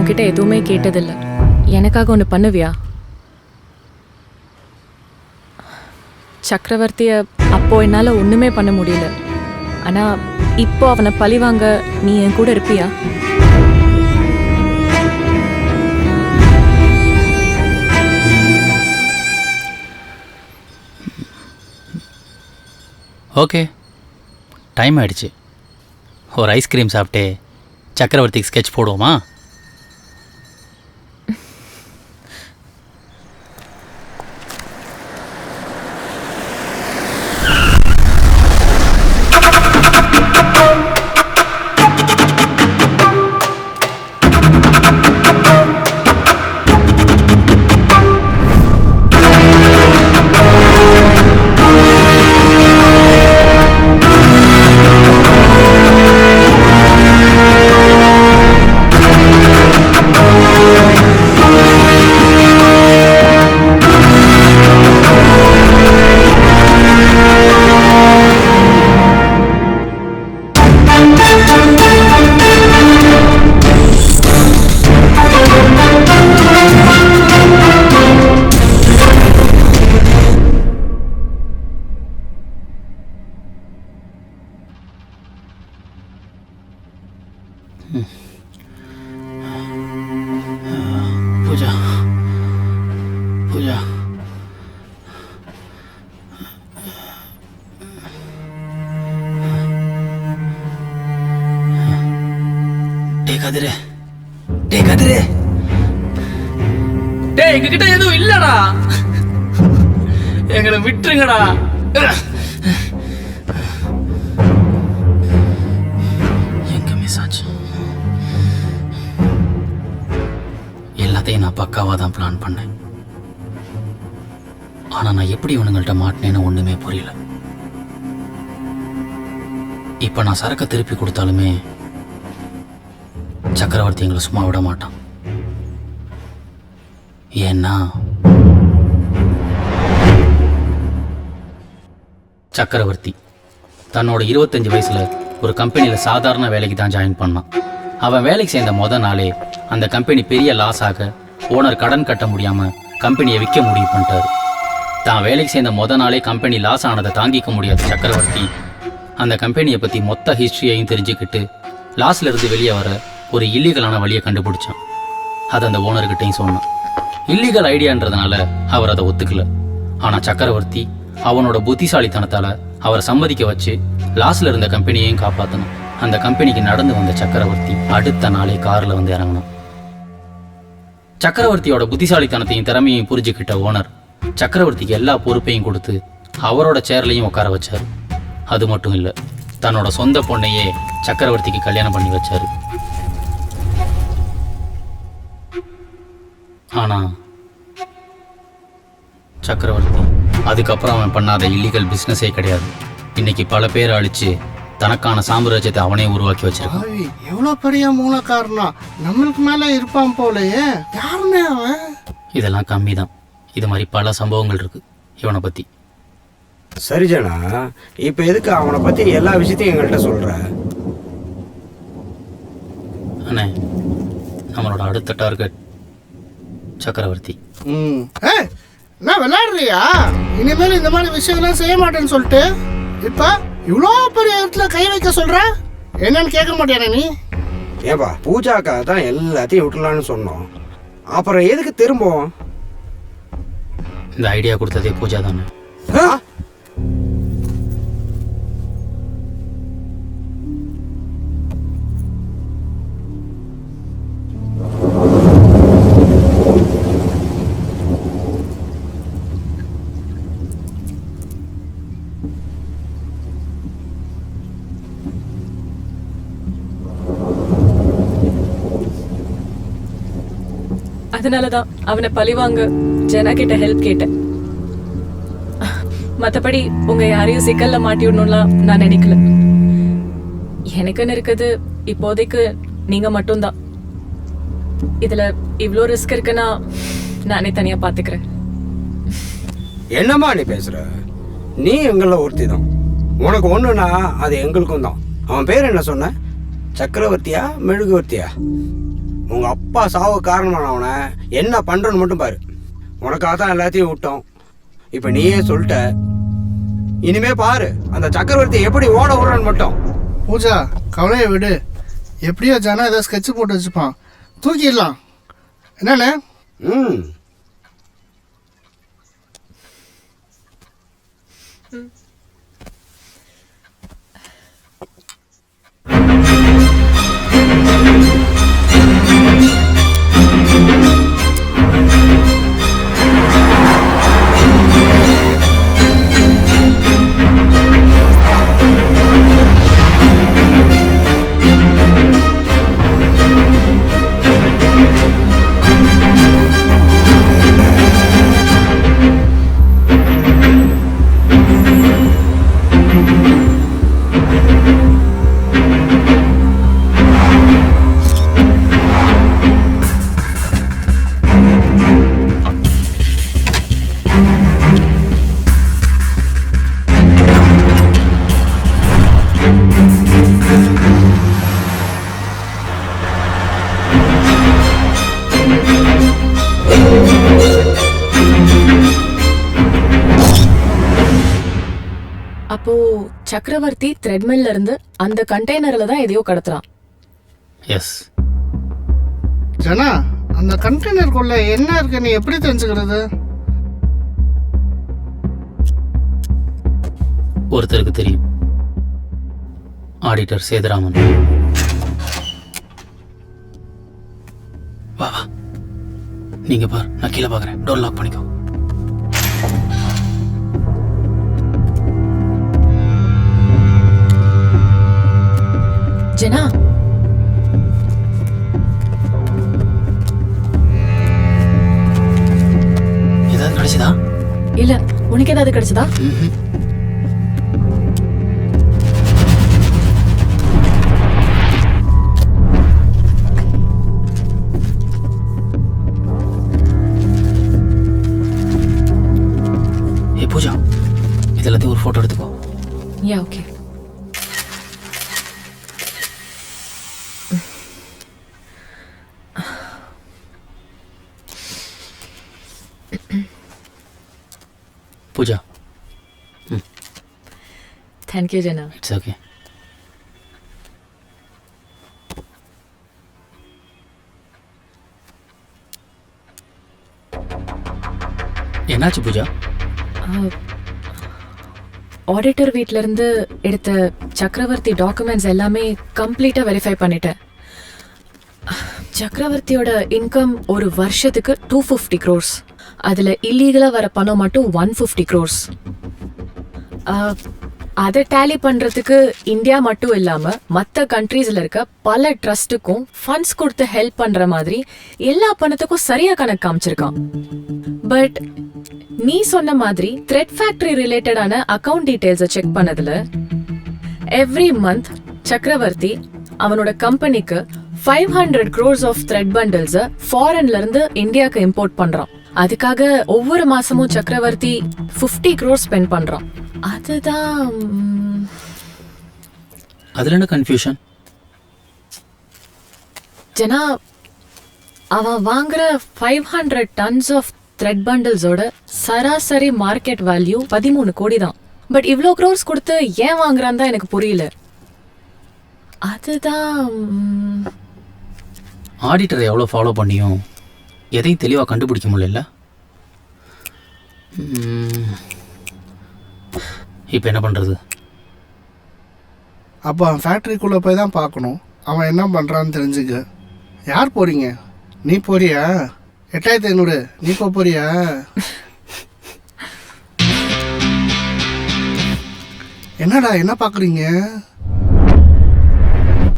உன்கிட்ட எதுவுமே கேட்டதில்லை. எனக்காக ஒன்று பண்ணுவியா? சக்கரவர்த்தியை அப்போ என்னால் ஒன்றுமே பண்ண முடியல. ஆனால் இப்போ அவனை பழிவாங்க நீ என் கூட இருப்பியா? ஓகே, டைம் ஆகிடுச்சு. ஒரு ஐஸ்கிரீம் சாப்பிட்டே சக்கரவர்த்திக்கு ஸ்கெட்ச் போடுவோமா? பூஜா, பூஜா, கதிரே, கதிரே, எங்ககிட்ட எதுவும் இல்லடா, எங்களை விட்டுருங்கடா. எங்க மிஸ் ஆச்சு? எல்லாத்தையும் நான் பக்காவாக தான் பிளான் பண்ணேன். ஆனால் நான் எப்படி இவனுங்கள்ட்ட மாட்டினேன்னு ஒன்றுமே புரியல. இப்போ நான் சரக்கை திருப்பி கொடுத்தாலுமே சக்கரவர்த்தி எங்களை சும்மா விட மாட்டான். ஏன்னா சக்கரவர்த்தி தன்னோட 25 வயசுல ஒரு கம்பெனியில் சாதாரண வேலைக்கு தான் ஜாயின் பண்ணான். அவன் வேலைக்கு சேர்ந்த முத நாளே அந்த கம்பெனி பெரிய லாஸ் ஆக ஓனர் கடன் கட்ட முடியாமல் கம்பெனியை விற்க முடிவு பண்ணிட்டாரு. தான் வேலைக்கு சேர்ந்த முத நாளே கம்பெனி லாஸ் ஆனதை தாங்கிக்க முடியாத சக்கரவர்த்தி அந்த கம்பெனியை பற்றி மொத்த ஹிஸ்ட்ரியையும் தெரிஞ்சுக்கிட்டு லாஸ்ல இருந்து வெளியே வர ஒரு இல்லீகலான வழியை கண்டுபிடிச்சான். அது அந்த ஓனர்கிட்டையும் சொன்னான். இல்லீகல் ஐடியான்றதுனால அவர் அதை ஒத்துக்கல. ஆனால் சக்கரவர்த்தி அவனோட புத்திசாலித்தனத்தால் அவரை சம்மதிக்க வச்சு லாஸ்ல இருந்த கம்பெனியையும் காப்பாற்றணும். அந்த கம்பெனிக்கு நடந்து வந்த சக்கரவர்த்தி அடுத்த நாளே காரில் வந்து இறங்கணும். சக்கரவர்த்தியோட புத்திசாலித்தனத்தையும் திறமையையும் புரிஞ்சுக்கிட்ட ஓனர் சக்கரவர்த்திக்கு எல்லா பொறுப்பையும் கொடுத்து அவரோட சேர்லையும் உட்கார வச்சார். அது மட்டும் இல்லை, தன்னோட சொந்த பொண்ணையே சக்கரவர்த்திக்கு கல்யாணம் பண்ணி வச்சாரு. ஆனா சக்கரவர்த்தி அதுக்கப்புறம் அவன் பண்ணாத இல்லீகல் பிஸ்னஸே கிடையாது. இன்னைக்கு பல பேரை அழிச்சு தனக்கான சாம்ராஜ்யத்தை அவனே உருவாக்கி வச்சிருக்கான். எவ்வளவு பெரிய மூலக்காரனா நம்மளுக்கு மேல இருப்பான் போலயே. யாருமே அவன்? இதெல்லாம் கம்மி தான். இது மாதிரி பல சம்பவங்கள் இருக்கு இவனை பத்தி. சரி ஜனா, இப்ப எதுக்கு அவனை பத்தி எல்லா விஷயத்தையும் எங்கள்கிட்ட சொல்ற? அண்ணே, நம்மளோட அடுத்த டார்கெட் சக்கரவர்த்தி. நான் விளையாடுறியா? இனிமேல் இந்த மாதிரி விஷயங்கள்லாம் செய்ய மாட்டேன்னு சொல்லிட்டு இப்ப இவ்வளோ பெரிய இடத்துல கை வைக்க சொல்ற, என்னன்னு கேட்க மாட்டேன நீ? ஏப்பா, பூஜாக்காக தான் எல்லாத்தையும் விட்டுலான்னு சொன்னோம். அப்புறம் எதுக்கு திரும்பவும்? இந்த ஐடியா கொடுத்ததே பூஜா தானே. அதனாலதான் அவனை பழிவாங்க ஜனா கிட்ட ஹெல்ப் கேட்டேன். மற்றபடி உங்க யாரையும் சிக்கல்ல மாட்டி விடணும்லாம் நான் நினைக்கல. எனக்குன்னு இருக்குது இப்போதைக்கு நீங்க மட்டும்தான். இதுல இவ்வளோ ரிஸ்க் இருக்குன்னா நானே தனியா பாத்துக்கிறேன். என்னம்மா நீ பேசுற? நீ எங்கள ஒருத்தி தான். உனக்கு ஒண்ணுனா அது எங்களுக்கும் தான். அவன் பேர் என்ன சொன்ன? சக்கரவர்த்தியா மெழுகுவர்த்தியா? உங்கள் அப்பா சாவு காரணமானவனை என்ன பண்ணுறன்னு மட்டும் பாரு. உனக்காக தான் எல்லாத்தையும் விட்டோம். இப்போ நீயே சொல்லிட்ட. இனிமே பாரு அந்த சக்கரவர்த்தி எப்படி ஓட விடுறன்னு மட்டும். பூஜா கவலையை விடு. எப்படியோ ஜனா ஏதாவது ஸ்கெட்ச் போட்டு வச்சுப்பான், தூக்கிடலாம். என்னண்ணே? ம் அப்போ சக்கரவர்த்தி த்ரெட்மில்ல இருந்து அந்த கண்டெய்னர்ல தான் எதையோ கடத்துறான். எஸ். ஜனா அந்த கண்டெய்னருக்குள்ள என்ன இருக்கு நீ எப்படி தெரிஞ்சுக்கிறது? ஒருத்தருக்கு தெரியும், ஆடிட்டர் சேதுராமன். வா வா, நீங்க பார், நான் கீழே பார்க்குறேன். டோர் லாக் பண்ணிக்கோ. ஜனா, ஏதாவது கிடைச்சதா? இல்ல உனக்கு ஏதாவது கிடைச்சதா? ஏ பூஜா, இதெல்லாத்தையும் ஒரு போட்டோ எடுத்துக்கோ. Yeah okay. Pooja, thank you Jana. It's okay. என்னாச்சு பூஜா? ஆடிட்டர் வீட்ல இருந்து எடுத்த சக்கரவர்த்தி டாக்குமெண்ட்ஸ் எல்லாமே கம்ப்ளீட்டா வெரிஃபை பண்ணிட்டேன். சக்கரவர்த்தியோட இன்கம் ஒரு வருஷத்துக்கு 250 crores. அதுல இல்லீகலா வர பணம் மட்டும் 150 crores. அதை டேலி பண்றதுக்கு இந்தியா மட்டும் இல்லாம மற்ற கண்ட்ரீஸ்ல இருக்க பல ட்ரஸ்ட்டுக்கும் ஃபண்ட்ஸ் கொடுத்து ஹெல்ப் பண்ற மாதிரி எல்லா பணத்துக்கும் சரியா கணக்கு காமிச்சிருக்கான். பட் நீ சொன்ன மாதிரி த்ரெட் ஃபேக்டரி ரிலேட்டடான அக்கவுண்ட் டீடைல்ஸை செக் பண்ணதுல எவ்ரி மந்த் சக்கரவர்த்தி அவனோட கம்பெனிக்கு 500 crores ஆஃப் த்ரெட் பண்டில்ஸை ஃபாரின்ல இருந்து இந்தியாவுக்கு இம்போர்ட் பண்றான். அதுக்காக ஒவ்வொரு மாசமும் சக்கரவர்த்தி 50 crores ஸ்பெண்ட் பண்றான். அதுதான் அதுல என்ன கன்ஃபியூஷன்? ஜனா, அவன் வாங்குற 500 tons ஆஃப் த்ரெட் பண்டில்ஸோட சராசரி மார்க்கெட் வேல்யூ 13 கோடி தான். பட் இவ்ளோ க்ரோர்ஸ் கொடுத்து ஏன் வாங்குறான்னு தான் எனக்கு புரியல. அதுதான் ஆடிட்டரை எவ்வளோ ஃபாலோ பண்ணியும் எதையும் தெளிவாக கண்டுபிடிக்க முடியல. இப்போ என்ன பண்ணுறது? அப்போ அவன் ஃபேக்ட்ரிக்குள்ளே போய் தான் பார்க்கணும், அவன் என்ன பண்ணுறான்னு தெரிஞ்சுக்க. யார் போகிறீங்க? நீ போறியா? 8500 நீ போறியா? என்னடா என்ன பார்க்குறீங்க?